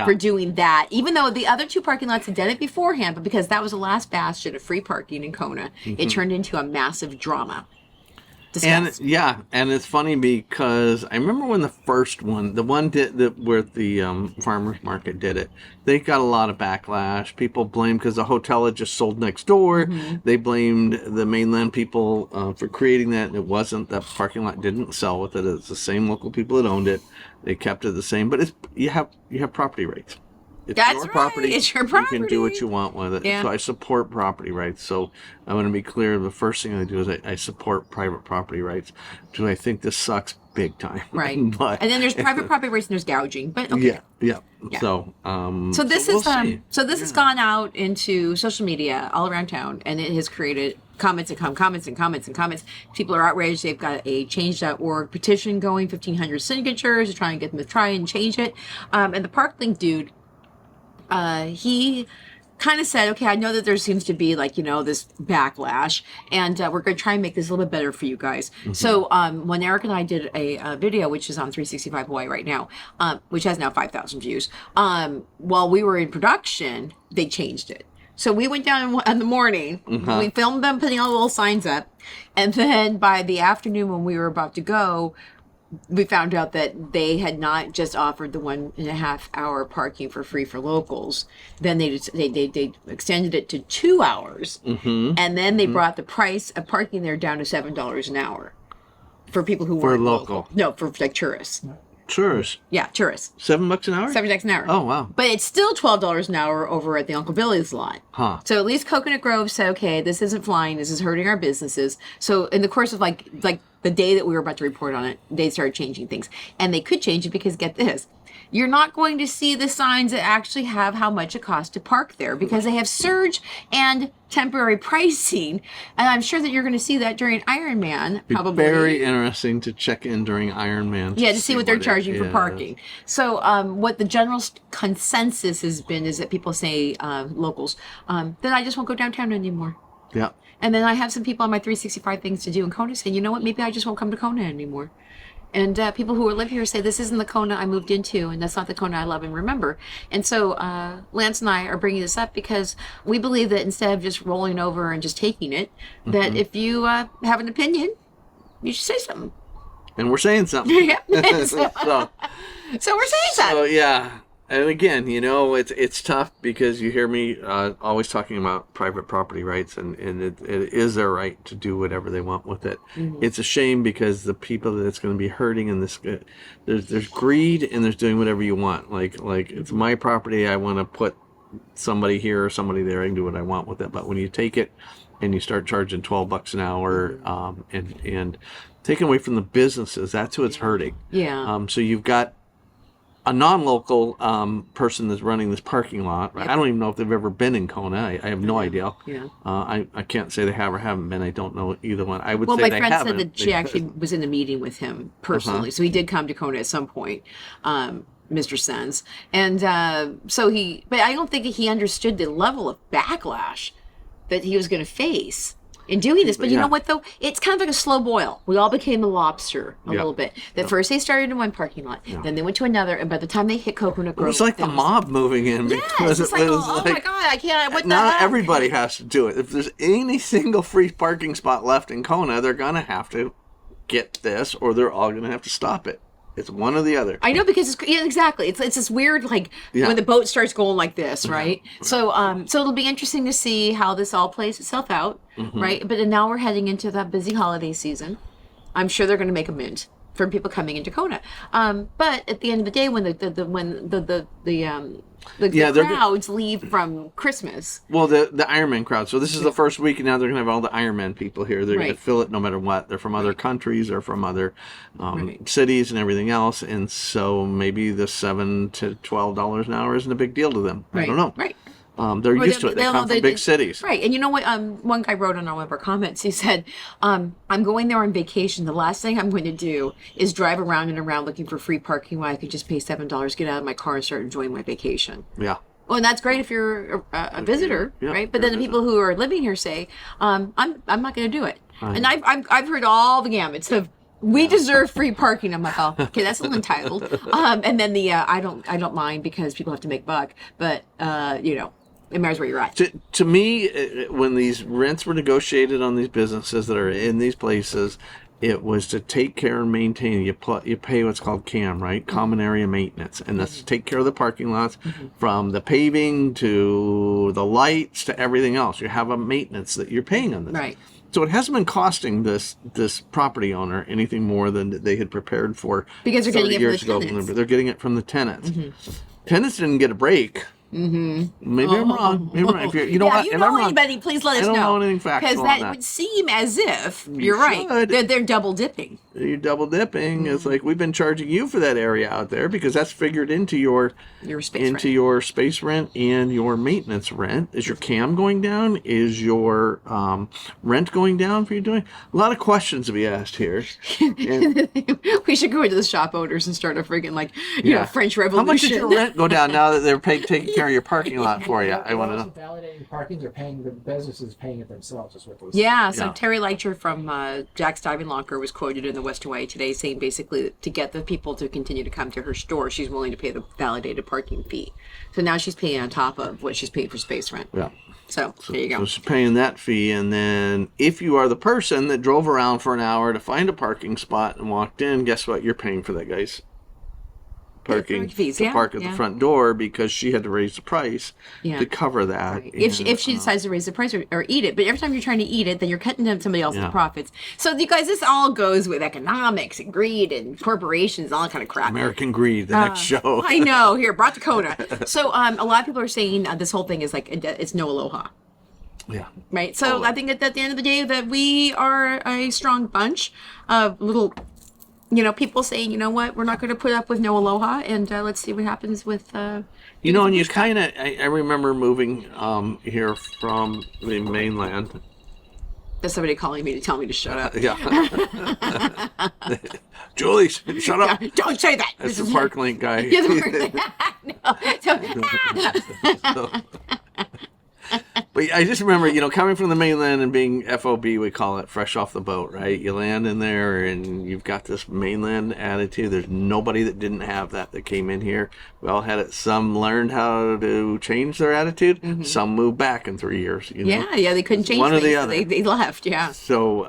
[SPEAKER 1] for doing that. Even though the other two parking lots had done it beforehand, but because that was the last bastion of free parking in Kona, it turned into a massive drama. Discuss.
[SPEAKER 2] And it's funny because I remember when the first one, the one where the farmers market did it, they got a lot of backlash. People blamed because the hotel had just sold next door. They blamed the mainland people for creating that, and it wasn't. That parking lot didn't sell with it. It's the same local people that owned it. They kept it the same, but you have property rights.
[SPEAKER 1] That's your property. It's your property.
[SPEAKER 2] You can do what you want with it.
[SPEAKER 1] Yeah.
[SPEAKER 2] So I support property rights. So I want to be clear. The first thing I do is I support private property rights. Do I think this sucks big time?
[SPEAKER 1] Right.
[SPEAKER 2] But,
[SPEAKER 1] and then there's private property rights and there's gouging. But okay.
[SPEAKER 2] Yeah. So
[SPEAKER 1] this
[SPEAKER 2] we'll
[SPEAKER 1] is
[SPEAKER 2] see.
[SPEAKER 1] so this has gone out into social media all around town, and it has created comments. People are outraged. They've got a change.org petition going, 1,500 signatures to try and get them to try and change it. And the ParkLink dude, he kind of said, okay, I know that there seems to be this backlash, and we're going to try and make this a little bit better for you guys. So when Eric and I did a video, which is on 365 Hawaii right now, which has now 5,000 views, while we were in production, they changed it. So we went down in the morning, we filmed them putting all the little signs up, and then by the afternoon when we were about to go, we found out that they had not just offered the 1.5 hour parking for free for locals. Then they extended it to 2 hours, and then they brought the price of parking there down to $7 an hour for people who weren't local. No, for tourists.
[SPEAKER 2] Tourists.
[SPEAKER 1] Yeah, tourists.
[SPEAKER 2] $7 an hour?
[SPEAKER 1] $7 an hour.
[SPEAKER 2] Oh, wow.
[SPEAKER 1] But it's still $12 an hour over at the Uncle Billy's lot.
[SPEAKER 2] Huh.
[SPEAKER 1] So at least Coconut Grove said, okay, this isn't flying. This is hurting our businesses. So in the course of like the day that we were about to report on it, they started changing things. And they could change it because, get this, you're not going to see the signs that actually have how much it costs to park there because they have surge and temporary pricing. And I'm sure that you're going to see that during Ironman, probably.
[SPEAKER 2] Very interesting to check in during Ironman.
[SPEAKER 1] Yeah, to see what they're charging for parking. So what the general consensus has been is that people say, locals, that I just won't go downtown anymore.
[SPEAKER 2] Yeah.
[SPEAKER 1] And then I have some people on my 365 things to do in Kona saying, you know what, maybe I just won't come to Kona anymore. And people who live here say, this isn't the Kona I moved into, and that's not the Kona I love and remember. And so Lance and I are bringing this up because we believe that instead of just rolling over and just taking it, that if you have an opinion, you should say something.
[SPEAKER 2] And we're saying something.
[SPEAKER 1] Yeah. So we're saying something.
[SPEAKER 2] So, yeah. And again, it's tough because you hear me always talking about private property rights, and it is their right to do whatever they want with it.
[SPEAKER 1] Mm-hmm.
[SPEAKER 2] It's a shame because the people that it's going to be hurting in this, there's greed and there's doing whatever you want. Like it's my property, I want to put somebody here or somebody there, I can do what I want with it. But when you take it and you start charging $12 an hour, and taking away from the businesses, that's who it's hurting.
[SPEAKER 1] Yeah.
[SPEAKER 2] So you've got a non-local person that's running this parking lot. Right?
[SPEAKER 1] Yep.
[SPEAKER 2] I don't even know if they've ever been in Kona. I have no idea.
[SPEAKER 1] Yeah.
[SPEAKER 2] I can't say they have or haven't been. I don't know either one. I would
[SPEAKER 1] Well,
[SPEAKER 2] say
[SPEAKER 1] my
[SPEAKER 2] they
[SPEAKER 1] friend
[SPEAKER 2] haven't.
[SPEAKER 1] said that she actually was in the meeting with him personally, so he did come to Kona at some point, Mr. Sens, and but I don't think he understood the level of backlash that he was going to face in doing this. But you know what, though? It's kind of like a slow boil. We all became a lobster a little bit. First they started in one parking lot, then they went to another, and by the time they hit Coconut Grove...
[SPEAKER 2] It was like the mob moving in.
[SPEAKER 1] Yes, it's like, oh my God, I can't... What the
[SPEAKER 2] now
[SPEAKER 1] heck?
[SPEAKER 2] everybody has to do it. If there's any single free parking spot left in Kona, they're going to have to get this, or they're all going to have to stop it. It's one or the other.
[SPEAKER 1] I know, because exactly. It's this weird, like, when the boat starts going like this, right? So it'll be interesting to see how this all plays itself out, right? But now we're heading into that busy holiday season. I'm sure they're going to make a mint for people coming into Kona. But at the end of the day, when the crowds leave from Christmas.
[SPEAKER 2] Well, the Ironman crowd. So this is the first week, and now they're going to have all the Ironman people here. They're going to fill it no matter what. They're from other countries or from other cities and everything else. And so maybe the $7 to $12 an hour isn't a big deal to them. I don't know.
[SPEAKER 1] Right.
[SPEAKER 2] They're used to it. They come from big cities.
[SPEAKER 1] Right. And you know what? One guy wrote on one of our comments, he said, I'm going there on vacation. The last thing I'm going to do is drive around and around looking for free parking while I could just pay $7, get out of my car and start enjoying my vacation.
[SPEAKER 2] Yeah.
[SPEAKER 1] Well, and that's great if you're a visitor, right? But then the people who are living here say, I'm not going to do it. And I've heard all the gamuts of, we deserve free parking. I'm like, oh, okay, that's a little entitled. And then the I don't mind because people have to make buck, but it matters where you're at.
[SPEAKER 2] To me, when these rents were negotiated on these businesses that are in these places, it was to take care and maintain. You pay what's called CAM, right? Common Area Maintenance. And that's to take care of the parking lots from the paving to the lights to everything else. You have a maintenance that you're paying on this.
[SPEAKER 1] Right.
[SPEAKER 2] So it hasn't been costing this property owner anything more than they had prepared for.
[SPEAKER 1] Because they're getting it
[SPEAKER 2] years
[SPEAKER 1] from the
[SPEAKER 2] ago.
[SPEAKER 1] tenants.
[SPEAKER 2] They're getting it from the tenants. Tenants didn't get a break. Maybe I'm wrong. Maybe I'm wrong. If you know what?
[SPEAKER 1] You
[SPEAKER 2] If
[SPEAKER 1] know
[SPEAKER 2] I'm wrong,
[SPEAKER 1] anybody, please let us know.
[SPEAKER 2] I don't know anything factual
[SPEAKER 1] because
[SPEAKER 2] on
[SPEAKER 1] that would seem as if you're right.
[SPEAKER 2] should.
[SPEAKER 1] They're double dipping.
[SPEAKER 2] You're double dipping. It's like we've been charging you for that area out there because that's figured into your space rent and your maintenance rent. Is your CAM going down? Is your rent going down for you doing? A lot of questions to be asked here. And,
[SPEAKER 1] we should go into the shop owners and start a friggin' French Revolution.
[SPEAKER 2] how much did your rent go down now that they're taking care of your parking lot for you? I want to know.
[SPEAKER 3] Validating parkings are paying the businesses paying it themselves is what they say.
[SPEAKER 1] Yeah, so Terry Leicher from Jack's Diving Locker was quoted in the West Hawaii Today saying basically to get the people to continue to come to her store, she's willing to pay the validated parking fee. So now she's paying on top of what she's paying for space rent.
[SPEAKER 2] Yeah.
[SPEAKER 1] So there you go.
[SPEAKER 2] So she's paying that fee, and then if you are the person that drove around for an hour to find a parking spot and walked in, guess what? You're paying for that, guys. Parking
[SPEAKER 1] fees,
[SPEAKER 2] to park at the front door because she had to raise the price to cover that.
[SPEAKER 1] Right. If she decides to raise the price or eat it, but every time you're trying to eat it, then you're cutting down somebody else's profits. So you guys, this all goes with economics and greed and corporations, all that kind of crap.
[SPEAKER 2] American Greed, the next show.
[SPEAKER 1] I know. Here, brought to Coda. So a lot of people are saying this whole thing is like it's no aloha.
[SPEAKER 2] Yeah.
[SPEAKER 1] Right. So I think at the end of the day that we are a strong bunch of little. People saying, you know what, we're not going to put up with no aloha, and let's see what happens with.
[SPEAKER 2] And you kind of, I remember moving here from the mainland.
[SPEAKER 1] There's somebody calling me to tell me to shut up.
[SPEAKER 2] Yeah. Julie, shut up.
[SPEAKER 1] Yeah, don't say that.
[SPEAKER 2] That's the Parklink guy.
[SPEAKER 1] Yeah, the Parklink.
[SPEAKER 2] But I just remember, coming from the mainland and being FOB, we call it fresh off the boat, right? You land in there and you've got this mainland attitude. There's nobody that didn't have that came in here. We all had it. Some learned how to change their attitude. Some moved back in 3 years.
[SPEAKER 1] Yeah, they couldn't change
[SPEAKER 2] one or
[SPEAKER 1] things,
[SPEAKER 2] the
[SPEAKER 1] so
[SPEAKER 2] other.
[SPEAKER 1] they left, yeah.
[SPEAKER 2] So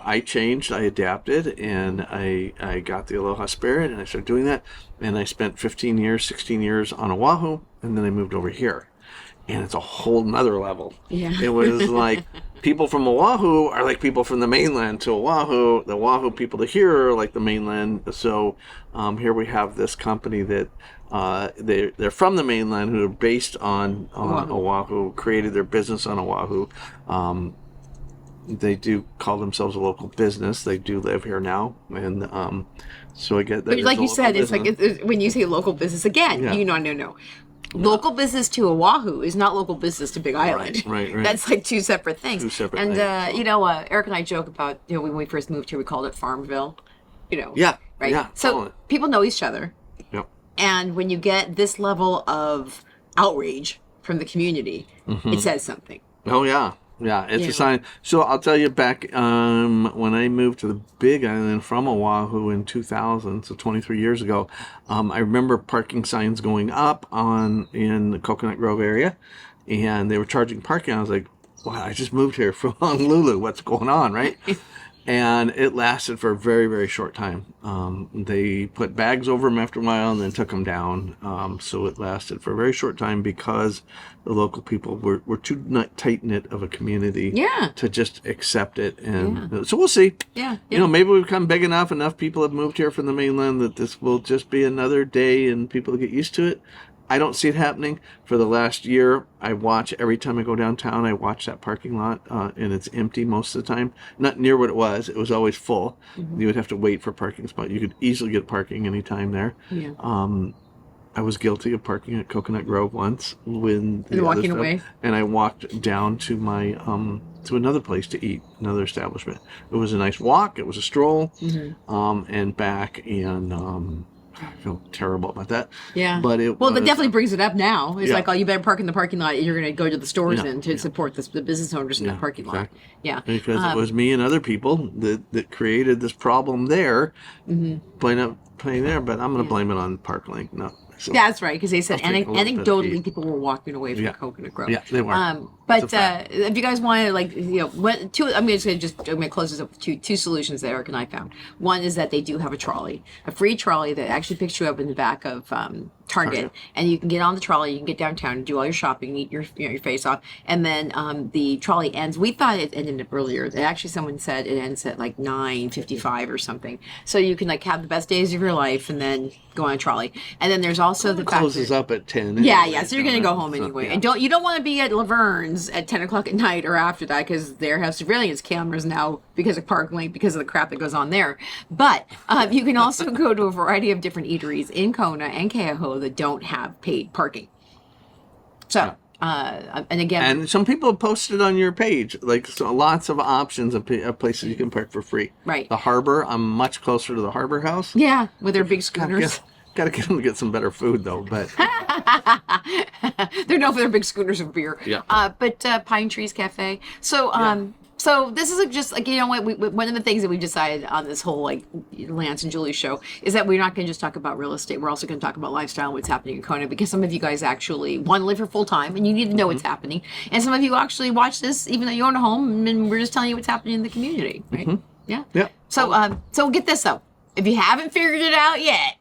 [SPEAKER 2] I changed, I adapted, and I got the Aloha spirit, and I started doing that. And I spent 15 years, 16 years on Oahu, and then I moved over here. And it's a whole nother level.
[SPEAKER 1] Yeah.
[SPEAKER 2] It was like people from Oahu are like people from the mainland to Oahu. The Oahu people to here are like the mainland. So here we have this company that they're from the mainland who are based on Oahu, created their business on Oahu. They do call themselves a local business. They do live here now, and so I get that.
[SPEAKER 1] But like you said, it's like when you say local business again, no. Local business to Oahu is not local business to Big Island.
[SPEAKER 2] Right.
[SPEAKER 1] That's like two separate things.
[SPEAKER 2] And
[SPEAKER 1] Eric and I joke about when we first moved here, we called it Farmville.
[SPEAKER 2] Yeah.
[SPEAKER 1] Right.
[SPEAKER 2] Yeah.
[SPEAKER 1] So
[SPEAKER 2] totally.
[SPEAKER 1] people know each other.
[SPEAKER 2] Yep.
[SPEAKER 1] And when you get this level of outrage from the community, it says something.
[SPEAKER 2] Oh yeah. Yeah, it's a sign. So I'll tell you back when I moved to the Big Island from Oahu in 2000, so 23 years ago, I remember parking signs going up in the Coconut Grove area, and they were charging parking. I was like, wow, I just moved here from Honolulu. What's going on, right? And it lasted for a very, very short time. They put bags over them after a while and then took them down. So it lasted for a very short time because the local people were too tight-knit of a community to just accept it. And so we'll see.
[SPEAKER 1] Yeah.
[SPEAKER 2] Maybe we've become big enough people have moved here from the mainland that this will just be another day and people get used to it. I don't see it happening. For the last year, I watch every time I go downtown. I watch that parking lot, and it's empty most of the time. Not near what it was. It was always full. You would have to wait for a parking spot. You could easily get parking anytime there. Yeah. I was guilty of parking at Coconut Grove once when
[SPEAKER 1] walking away.
[SPEAKER 2] And I walked down to my to another place to eat, another establishment. It was a nice walk. It was a stroll, and back and. I feel terrible about that.
[SPEAKER 1] Yeah.
[SPEAKER 2] But
[SPEAKER 1] that definitely brings it up now. It's like, oh, you better park in the parking lot. You're going to go to the stores to support the business owners in the parking lot. Yeah.
[SPEAKER 2] Because it was me and other people that created this problem there by not playing there. But I'm going to blame it on Park Link. No. So
[SPEAKER 1] that's right, because they said anecdotally people were walking away from Coconut Grove.
[SPEAKER 2] Yeah, they were.
[SPEAKER 1] But if you guys want to, I'm going to close this up with two solutions that Eric and I found. One is that they do have a free trolley that actually picks you up in the back of Target, and you can get on the trolley, you can get downtown and do all your shopping, eat your face off, and then the trolley ends. We thought it ended earlier. Actually, someone said it ends at like 9:55 or something. So you can have the best days of your life and then go on a trolley. And then there's also the fact
[SPEAKER 2] closes up at 10.
[SPEAKER 1] Yeah. So you're going to go home anyway, and you don't want to be at Laverne's at 10 o'clock at night or after that, because they have surveillance cameras now because of Park Link, because of the crap that goes on there. But you can also go to a variety of different eateries in Kona and Keauhou that don't have paid parking. So, and again,
[SPEAKER 2] and some people have posted on your page lots of options of places you can park for free.
[SPEAKER 1] Right.
[SPEAKER 2] The harbor. I'm much closer to the harbor house.
[SPEAKER 1] Yeah, with their big schooners.
[SPEAKER 2] Got to get them to get some better food though, but
[SPEAKER 1] they're known for their big schooners of beer.
[SPEAKER 2] Yeah.
[SPEAKER 1] But Pine Trees Cafe. So So this is just like, one of the things that we've decided on this whole Lance and Julie show is that we're not going to just talk about real estate. We're also going to talk about lifestyle and what's happening in Kona, because some of you guys actually want to live here full time and you need to know what's happening. And some of you actually watch this even though you own a home, and we're just telling you what's happening in the community, right? Yeah. Yeah. So get this though. If you haven't figured it out yet,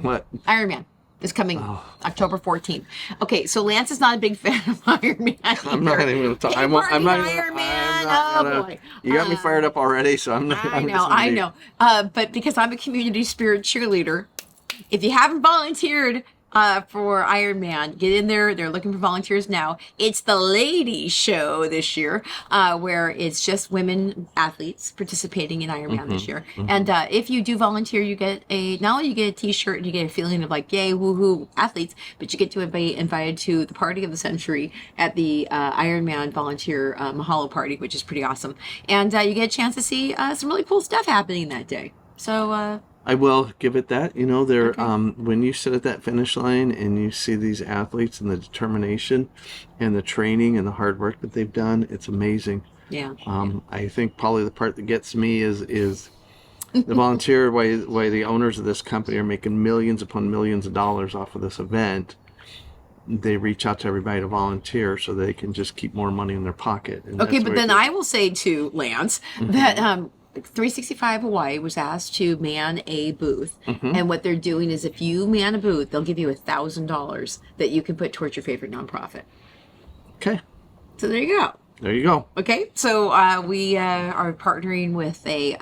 [SPEAKER 2] what?
[SPEAKER 1] Iron Man is coming October 14th. Okay, so Lance is not a big fan of Iron Man.
[SPEAKER 2] I'm not even going to talk. I'm not
[SPEAKER 1] Iron Man. Boy.
[SPEAKER 2] You got me fired up already, so I'm not.
[SPEAKER 1] I know. But because I'm a community spirit cheerleader, if you haven't volunteered for Iron Man, get in there. They're looking for volunteers now. It's the ladies show this year, where it's just women athletes participating in Iron Man this year. And if you do volunteer, you get not only you get a t-shirt and you get a feeling of yay, woohoo, athletes, but you get to be invited to the party of the century at the Iron Man volunteer Mahalo party, which is pretty awesome. And you get a chance to see some really cool stuff happening that day. So
[SPEAKER 2] I will give it that. You know, they're
[SPEAKER 1] Okay.
[SPEAKER 2] when you sit at that finish line and you see these athletes and the determination and the training and the hard work that they've done, it's amazing.
[SPEAKER 1] Yeah.
[SPEAKER 2] I think probably the part that gets me is the volunteer why the owners of this company are making millions upon millions of dollars off of this event. They reach out to everybody to volunteer so they can just keep more money in their pocket. And
[SPEAKER 1] Okay,
[SPEAKER 2] that's
[SPEAKER 1] but
[SPEAKER 2] why
[SPEAKER 1] then I will say to Lance that 365 Hawaii was asked to man a booth, and what they're doing is if you man a booth, they'll give you $1,000 that you can put towards your favorite nonprofit.
[SPEAKER 2] Okay,
[SPEAKER 1] So there you go.
[SPEAKER 2] there you go.
[SPEAKER 1] Okay, so we are partnering with a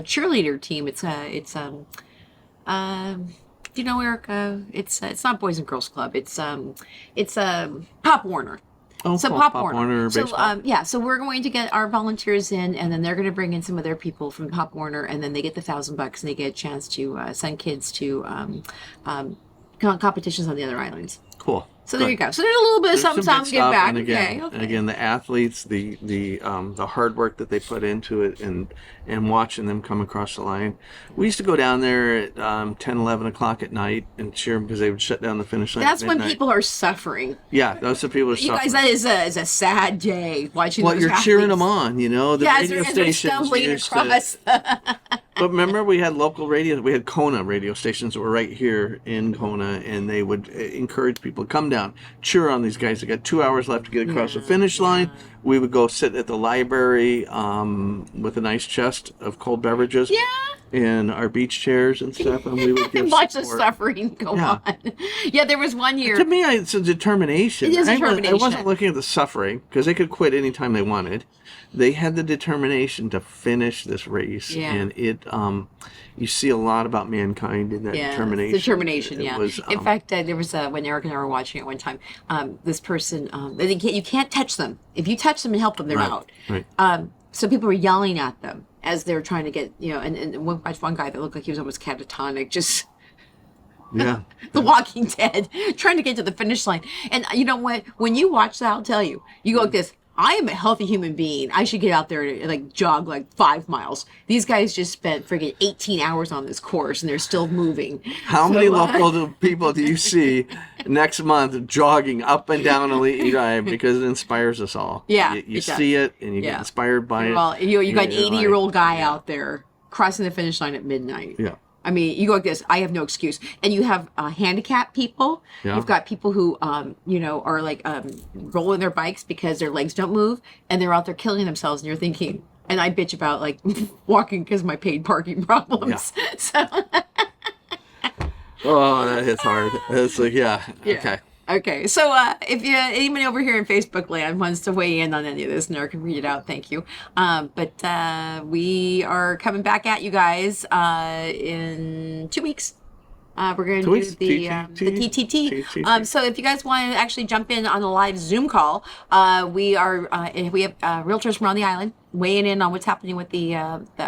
[SPEAKER 1] cheerleader team. Do you know, Erica? It's not Boys and Girls Club. It's Pop Warner.
[SPEAKER 2] Oh,
[SPEAKER 1] So
[SPEAKER 2] cool.
[SPEAKER 1] Pop Warner. So
[SPEAKER 2] baseball.
[SPEAKER 1] so we're going to get our volunteers in, and then they're going to bring in some of their people from Pop Warner, and then they get the $1,000 and they get a chance to send kids to competitions on the other islands.
[SPEAKER 2] Cool.
[SPEAKER 1] So there you go. So there's a little bit of
[SPEAKER 2] There's
[SPEAKER 1] something
[SPEAKER 2] some
[SPEAKER 1] to
[SPEAKER 2] good
[SPEAKER 1] give
[SPEAKER 2] stuff,
[SPEAKER 1] back.
[SPEAKER 2] and again,
[SPEAKER 1] Okay.
[SPEAKER 2] and again, the athletes, the hard work that they put into it, and watching them come across the line. We used to go down there at 10, 11 o'clock at night and cheer them because they would shut down the finish line.
[SPEAKER 1] That's
[SPEAKER 2] at
[SPEAKER 1] when
[SPEAKER 2] midnight.
[SPEAKER 1] people are suffering.
[SPEAKER 2] Yeah, those are people who are
[SPEAKER 1] You guys,
[SPEAKER 2] suffering.
[SPEAKER 1] that is a sad day watching.
[SPEAKER 2] Well,
[SPEAKER 1] those
[SPEAKER 2] you're
[SPEAKER 1] athletes.
[SPEAKER 2] cheering them on, you know. The
[SPEAKER 1] Yeah,
[SPEAKER 2] radio
[SPEAKER 1] as they're
[SPEAKER 2] stations
[SPEAKER 1] stumbling
[SPEAKER 2] used to-
[SPEAKER 1] across.
[SPEAKER 2] But remember, we had local radio. We had Kona radio stations that were right here in Kona, and they would encourage people to come down, cheer on these guys. They got 2 hours left to get across the finish line. We would go sit at the library with a nice chest of cold beverages and our beach chairs and stuff, and we would give
[SPEAKER 1] Watch the
[SPEAKER 2] support.
[SPEAKER 1] suffering go
[SPEAKER 2] Yeah.
[SPEAKER 1] on. Yeah, there was one year.
[SPEAKER 2] To me, it's a determination.
[SPEAKER 1] It is
[SPEAKER 2] I
[SPEAKER 1] determination.
[SPEAKER 2] wasn't looking at the suffering because they could quit anytime they wanted. They had the determination to finish this race,
[SPEAKER 1] Yeah.
[SPEAKER 2] and it. You see a lot about mankind in that determination.
[SPEAKER 1] Determination,
[SPEAKER 2] It
[SPEAKER 1] yeah.
[SPEAKER 2] was,
[SPEAKER 1] In fact, there was when Eric and I were watching it one time. This person, you can't touch them. If you touch them and help them, they're out.
[SPEAKER 2] Right.
[SPEAKER 1] So people were yelling at them as they were trying to get, and one guy that looked like he was almost catatonic, just
[SPEAKER 2] Yeah.
[SPEAKER 1] The Walking Dead, trying to get to the finish line. And you know what? When you watch that, I'll tell you, you go like this. I am a healthy human being. I should get out there and like jog like 5 miles. These guys just spent friggin' 18 hours on this course and they're still moving.
[SPEAKER 2] How many local people do you see next month jogging up and down Elite Drive because it inspires us all?
[SPEAKER 1] Yeah,
[SPEAKER 2] You
[SPEAKER 1] it does.
[SPEAKER 2] see it and you get
[SPEAKER 1] Yeah.
[SPEAKER 2] inspired by it.
[SPEAKER 1] Well, you got an
[SPEAKER 2] You're like,
[SPEAKER 1] 80-year-old guy out there crossing the finish line at midnight.
[SPEAKER 2] Yeah.
[SPEAKER 1] I mean, you go like this. I have no excuse. And you have handicapped people.
[SPEAKER 2] Yeah.
[SPEAKER 1] You've got people who, are like rolling their bikes because their legs don't move, and they're out there killing themselves. And you're thinking, and I bitch about like walking because of my paid parking problems. So
[SPEAKER 2] Oh, that hits hard. It's like, yeah. Okay.
[SPEAKER 1] Okay, so if anybody over here in Facebook land wants to weigh in on any of this, Nora can read it out. Thank you. But we are coming back at you guys in 2 weeks. We're going to
[SPEAKER 2] 2
[SPEAKER 1] do
[SPEAKER 2] weeks?
[SPEAKER 1] the TTT. So if you guys want to actually jump in on a live Zoom call, we have realtors from around the island weighing in on what's happening with the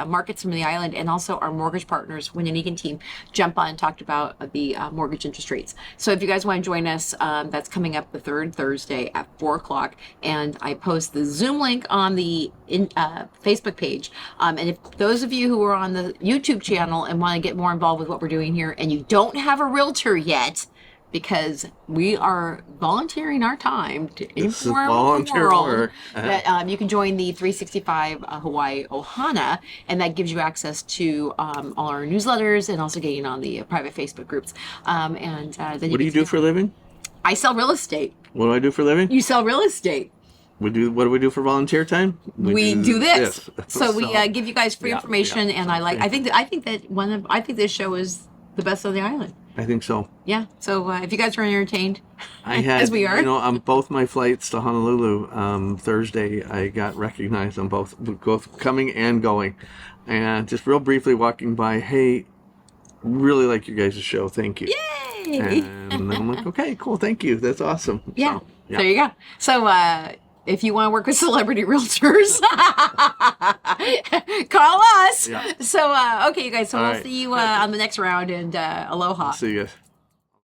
[SPEAKER 1] markets from the island, and also our mortgage partners, Win and Egan team, jump on and talked about the mortgage interest rates. So if you guys want to join us, that's coming up the third Thursday at 4 o'clock, and I post the Zoom link on the Facebook page. And if those of you who are on the YouTube channel and want to get more involved with what we're doing here, and you don't have a realtor yet, because we are volunteering our time to
[SPEAKER 2] This is
[SPEAKER 1] inform the
[SPEAKER 2] volunteer
[SPEAKER 1] world,
[SPEAKER 2] work.
[SPEAKER 1] that you can join the 365 Hawaii Ohana, and that gives you access to all our newsletters and also getting on the private Facebook groups. Then
[SPEAKER 2] What do you do for a living?
[SPEAKER 1] I sell real estate.
[SPEAKER 2] What do I do for a living?
[SPEAKER 1] You sell real estate.
[SPEAKER 2] What do we do for volunteer time?
[SPEAKER 1] We do this. So we
[SPEAKER 2] So,
[SPEAKER 1] give you guys free
[SPEAKER 2] yeah,
[SPEAKER 1] information,
[SPEAKER 2] yeah.
[SPEAKER 1] and I think this show is the best on the island.
[SPEAKER 2] I think so.
[SPEAKER 1] Yeah. So if you guys are entertained,
[SPEAKER 2] I had,
[SPEAKER 1] as we are,
[SPEAKER 2] on both my flights to Honolulu Thursday, I got recognized on both coming and going. And just real briefly walking by, hey, really like you guys' show. Thank you.
[SPEAKER 1] yay!
[SPEAKER 2] And I'm like, okay, cool. Thank you. That's awesome.
[SPEAKER 1] Yeah.
[SPEAKER 2] So, yeah.
[SPEAKER 1] There you go. So if you want to work with celebrity realtors, call us.
[SPEAKER 2] Yeah.
[SPEAKER 1] So okay, you guys. So
[SPEAKER 2] All
[SPEAKER 1] we'll
[SPEAKER 2] right.
[SPEAKER 1] see you on the next round, and aloha.
[SPEAKER 2] See you guys.